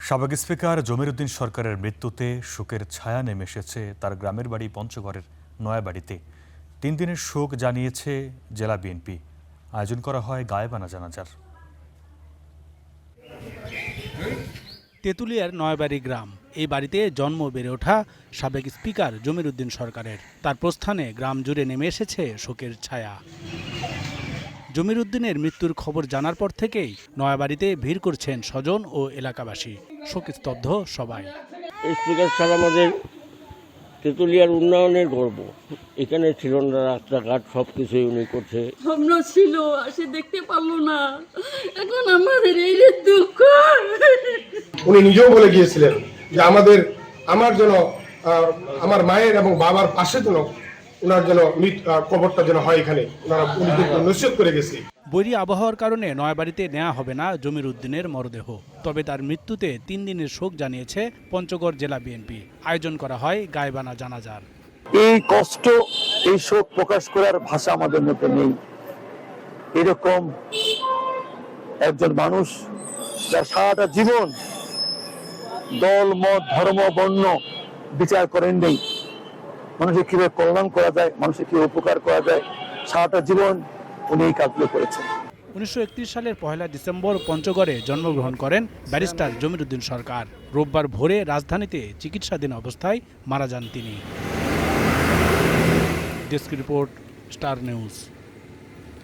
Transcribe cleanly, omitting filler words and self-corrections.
সাবেক স্পিকার জমির উদ্দিন সরকারের মৃত্যুতে শোকের ছায়া নেমে এসেছে তার গ্রামের বাড়ি পঞ্চগড়ের নয়াবাড়িতে। 3 দিনের শোক জানিয়েছে জেলা বিএনপি। আয়োজন করা হয় গায়েবানা জানাজার। তেঁতুলিয়ার নয়াবাড়ি গ্রাম, এই বাড়িতে জন্ম বেড়ে ওঠা সাবেক স্পিকার জমির উদ্দিন সরকারের। তার প্রস্থানে গ্রাম জুড়ে নেমে এসেছে শোকের ছায়া। জমির উদ্দিনের মৃত্যুর খবর জানার পর থেকেই নয়াবাড়িতে ভিড় করছেন স্বজন ও এলাকাবাসী। শোকস্তব্ধ সবাই। স্পিকার স্যার আমাদের তেঁতুলিয়ার উন্নয়নের গর্ব। এখানে ছিল না রাস্তাঘাট, সব কিছুই উনি করছে। স্বপ্ন ছিল, আসে দেখতে পারলো না, এখন আমাদের এই দুঃখ। উনি নিজেও বলে গিয়েছিলেন যে আমার জন্য, আমার মায়ের এবং বাবার পাশে যেন ওনার জন্য কবরটা যেন হয় এখানে, ওনারা নিশ্চিত করে গেছি। বৈরী আবহাওয়ার কারণে নয়াবাড়িতে নেওয়া হবে না জমির উদ্দিনের মরদেহ। তবে তার মৃত্যুতে 3 দিনের শোক জানিয়েছে পঞ্চগড় জেলা বিএনপি। আয়োজন করা হয় গায়েবানা জানাজার। এই কষ্ট, এই শোক প্রকাশ করার ভাষা আমাদের মধ্যে নেই। এরকম একজন মানুষ যার সারাটা জীবন দল, মত, ধর্ম, বর্ণ বিচার করেন নেই, মানুষের কিভাবে কল্যাণ করা যায়, মানুষের কিভাবে উপকার করা যায়, সারাটা জীবন উনি এই কাজগুলো করেছেন। 1931 সালের 1 ডিসেম্বর পঞ্চগড়ে জন্মগ্রহণ করেন ব্যারিস্টার জমির উদ্দিন সরকার। রোববার ভোরে রাজধানীতে চিকিৎসাধীন অবস্থায় মারা যান তিনি। Desk report, star news.